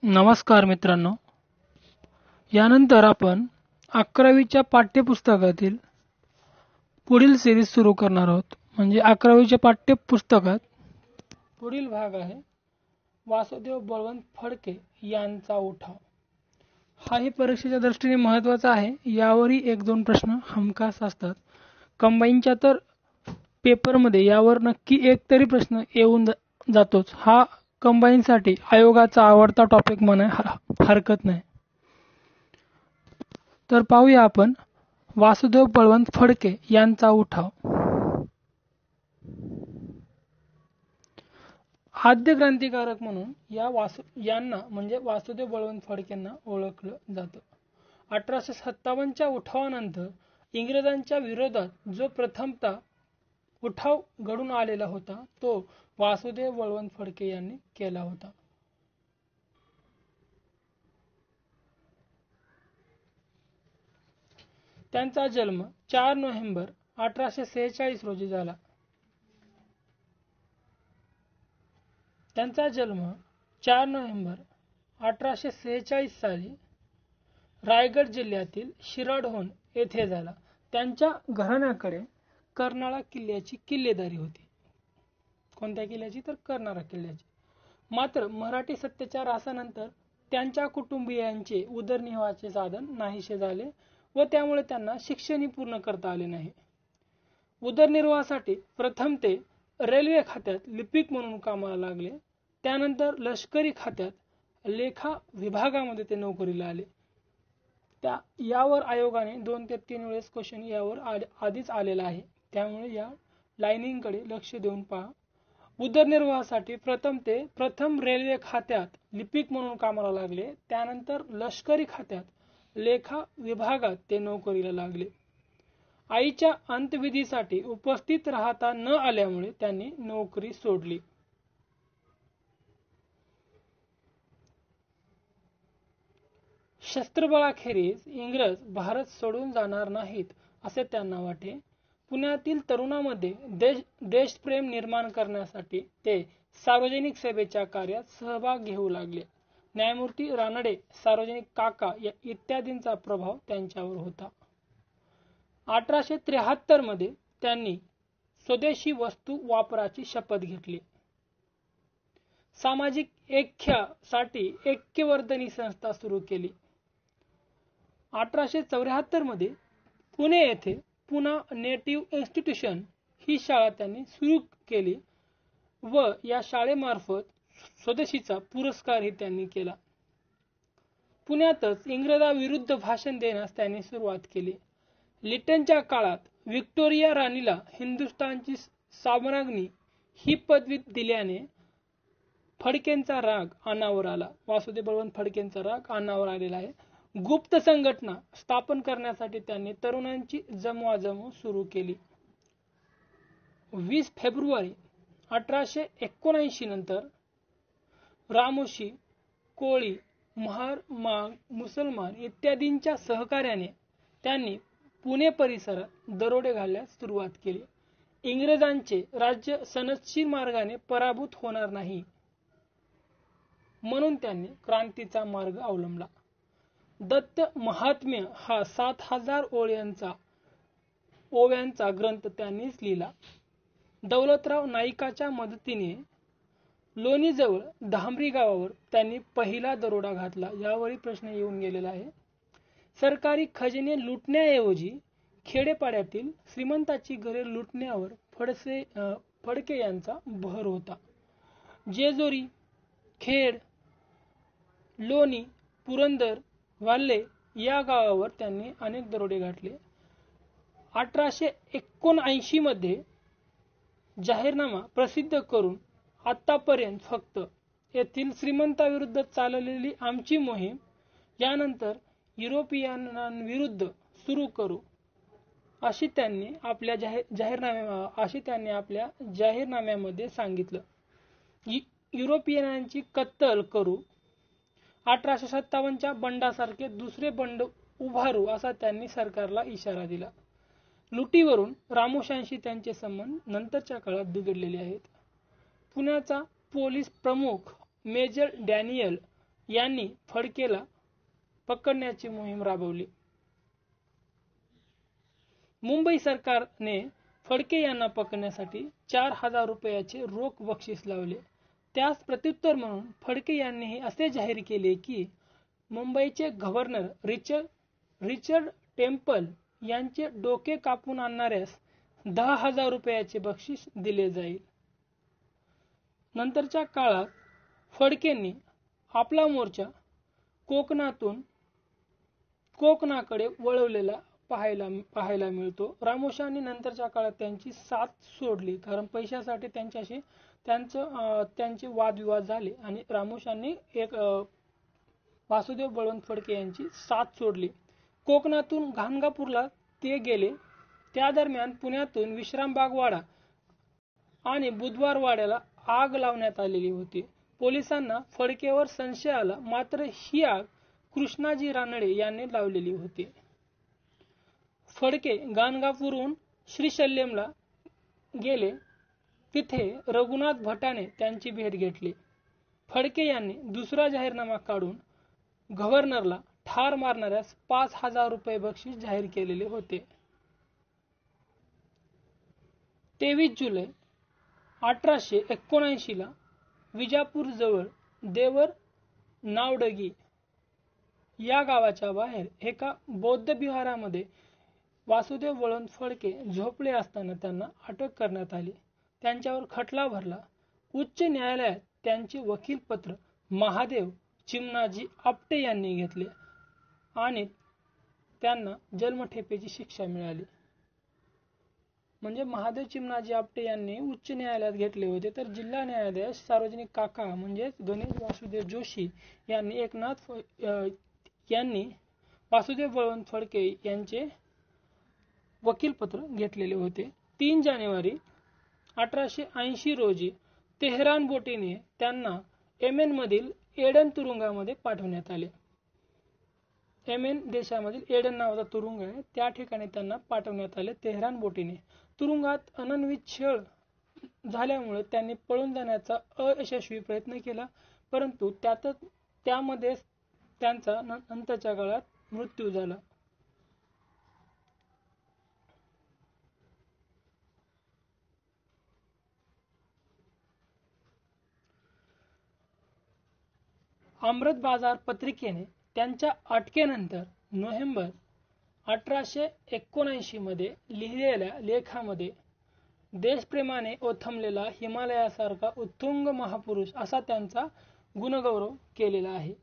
नमस्कार मित्रांनो, यानंतर आपण 11वीच्या पाठ्यपुस्तकातील पुढील सिरीज सुरू करणार आहोत. म्हणजे 11वीच्या पाठ्यपुस्तकात पुढील भाग आहे वासुदेव बळवंत फडके यांचा उठाव. हाही परीक्षेच्या दृष्टीने महत्त्वाचा आहे. यावरही 1-2 प्रश्न हमखास असतात. कंबाईनच्या तर पेपरमध्ये यावर नक्की एक तरी प्रश्न येऊन जातोच. हा कंबाईनसाठी आयोगाचा आवडता टॉपिक म्हणाय हरकत नाही. तर पाहूया आपण वासुदेव बळवंत फडके यांचा उठाव. आद्य क्रांतिकारक म्हणून यांना म्हणजे वासुदेव बळवंत फडकेंना ओळखलं जातं. 1857च्या उठावानंतर इंग्रजांच्या विरोधात जो प्रथमतः उठाव घडून आलेला होता तो वासुदेव बळवंत फडके यांनी केला होता. त्यांचा जन्म 4 नोव्हेंबर 1846 रोजी झाला. त्यांचा जन्म 4 नोव्हेंबर 1846 साली रायगड जिल्ह्यातील शिराढोण येथे झाला. त्यांच्या घराण्याकडे कर्नाळा किल्ल्याची किल्लेदारी होती. कोणत्या किल्ल्याची? तर कर्नाळा किल्ल्याची. मात्र मराठी सत्तेच्या ऱ्हासानंतर त्यांच्या कुटुंबियांचे उदरनिर्वाहाचे साधन नाहीसे झाले व त्यामुळे त्यांना शिक्षणही पूर्ण करता आले नाही. उदरनिर्वाहासाठी प्रथम ते रेल्वे खात्यात लिपिक म्हणून कामाला लागले. त्यानंतर लष्करी खात्यात लेखा विभागामध्ये ते नोकरीला आले. यावर आयोगाने 2 ते 3 वेळेस क्वेश्चन यावर आधीच आलेला आहे. त्यामुळे या लाईनिंगकडे लक्ष देऊन पहा. उदरनिर्वाहासाठी प्रथम रेल्वे खात्यात लिपिक म्हणून कामाला लागले. त्यानंतर लष्करी खात्यात लेखा विभागात ते नोकरीला लागले. आईच्या अंत्यविधीसाठी उपस्थित राहता न आल्यामुळे त्यांनी नोकरी सोडली. शस्त्रबळाखेरीज इंग्रज भारत सोडून जाणार नाहीत असे त्यांना वाटे. पुण्यातील तरुणांमध्ये देशप्रेम निर्माण करण्यासाठी ते सार्वजनिक सेवेच्या कार्यात सहभाग घेऊ लागले. न्यायमूर्ती रानडे, सार्वजनिक काका इत्यादींचा प्रभाव त्यांच्यावर होता. 1873 मध्ये त्यांनी स्वदेशी वस्तू वापराची शपथ घेतली. सामाजिक ऐक्यासाठी ऐक्यवर्धिनी संस्था सुरू केली. 1874 मध्ये पुणे येथे पुणा नेटिव्ह इन्स्टिट्यूशन ही शाळा त्यांनी सुरू केली व या शाळेमार्फत स्वदेशीचा पुरस्कारही त्यांनी केला. पुण्यातच इंग्रजांविरुद्ध भाषण देण्यास त्यांनी सुरुवात केली. लिटनच्या काळात व्हिक्टोरिया राणीला हिंदुस्थानची साम्राज्ञी ही पदवी दिल्याने फडकेंचा राग अनावर आला. वासुदेव बळवंत फडकेंचा राग अनावर आलेला आहे. गुप्त संघटना स्थापन करण्यासाठी त्यांनी तरुणांची जमवाजमव सुरू केली. 20 फेब्रुवारी 1879 नंतर रामोशी, कोळी, महार, मांग, मुसलमान इत्यादींच्या सहकार्याने त्यांनी पुणे परिसरात दरोडे घालण्यास सुरुवात केली. इंग्रजांचे राज्य सनदशीर मार्गाने पराभूत होणार नाही म्हणून त्यांनी क्रांतीचा मार्ग अवलंबला. दत्त महात्म्य हा 7000 ओव्यांचा ग्रंथ त्यांनीच लिहिला. दौलतराव नाईकाच्या मदतीने लोणीजवळ धामरी गावावर त्यांनी पहिला दरोडा घातला. यावरही प्रश्न येऊन गेलेला आहे. सरकारी खजिने लुटण्याऐवजी खेडेपाड्यातील श्रीमंतांची घरे लुटण्यावर फडके यांचा भर होता. जेजुरी, खेड, लोणी, पुरंदर, वाल्हे या गावावर त्यांनी अनेक दरोडे घातले. 1879 मध्ये जाहीरनामा प्रसिद्ध करून आतापर्यंत फक्त येथील श्रीमंतांविरुद्ध चाललेली आमची मोहीम यानंतर युरोपियनांविरुद्ध सुरू करू अशी त्यांनी आपल्या जाहीरनाम्यामध्ये सांगितलं. युरोपियनांची कत्तल करू, 1857च्या बंडासारखे दुसरे बंड उभारू असा त्यांनी सरकारला इशारा दिला. लुटीवरून रामोशांशी त्यांचे संबंध नंतरच्या काळात बिघडलेले आहेत. पुण्याचा पोलीस प्रमुख मेजर डॅनियल यांनी फडकेला पकडण्याची मोहीम राबवली. मुंबई सरकारने फडके यांना पकडण्यासाठी 4,000 रुपयाचे रोख बक्षीस लावले. त्यास प्रत्युत्तर म्हणून फडके यांनी असे जाहीर केले की मुंबईचे गव्हर्नर रिचर्ड टेम्पल यांचे डोके कापून आणणाऱ्यास 10,000 रुपयाचे बक्षीस दिले जाईल. नंतरच्या काळात फडकेंनी आपला मोर्चा कोकणातून कोकणाकडे वळवलेला पाहायला मिळतो. रामोशांनी नंतरच्या काळात त्यांची साथ सोडली, कारण पैशासाठी त्यांचे वादविवाद झाले आणि रामोशांनी वासुदेव बळवंत फडके यांची साथ सोडली. कोकणातून गाणगापूरला ते गेले. त्या दरम्यान पुण्यातून विश्रामबाग वाडा आणि बुधवार वाड्याला आग लावण्यात आलेली होती. पोलिसांना फडकेवर संशय आला, मात्र ही आग कृष्णाजी रानडे यांनी लावलेली होती. फडके गाणगापूरहून श्रीशैल्यमला गेले. तिथे रघुनाथ भटाने त्यांची भेट घेतली. फडके यांनी दुसरा जाहीरनामा काढून गव्हर्नरला ठार मारणाऱ्यास 5,000 रुपये बक्षीस जाहीर केलेले होते. 23 जुलै 1879 ला विजापूर जवळ देवर नावडगी या गावाच्या बाहेर एका बौद्ध विहारामध्ये वासुदेव बळवंत फडके झोपले असताना त्यांना अटक करण्यात आली. त्यांच्यावर खटला भरला. उच्च न्यायालयात त्यांचे वकीलपत्र महादेव चिमणाजी आपटे यांनी घेतले आणि त्यांना जन्मठेपेची शिक्षा मिळाली. म्हणजे महादेव चिमणाजी आपटे यांनी उच्च न्यायालयात घेतले होते, तर जिल्हा न्यायाधीश सार्वजनिक काका म्हणजे गणेश वासुदेव जोशी यांनी यांनी वासुदेव बळवंत फडके यांचे वकीलपत्र घेतलेले होते. 3 जानेवारी 1880 रोजी तेहरान बोटीने त्यांना येमेन मधील एडन तुरुंगामध्ये पाठवण्यात आले. येमेन देशामधील एडन नावाचा तुरुंग आहे, त्या ठिकाणी त्यांना पाठवण्यात आले तेहरान बोटीने. तुरुंगात अनन्वित छळ झाल्यामुळे त्यांनी पळून जाण्याचा अयशस्वी प्रयत्न केला, परंतु त्यामध्ये त्यांचा नंतरच्या काळात मृत्यू झाला. अमृत बाजार पत्रिकेने त्यांच्या अटकेनंतर नोव्हेंबर 1879 मध्ये लिहिलेल्या लेखामध्ये देशप्रेमाने ओथंबलेला हिमालयासारखा उत्तुंग महापुरुष असा त्यांचा गुणगौरव केलेला आहे.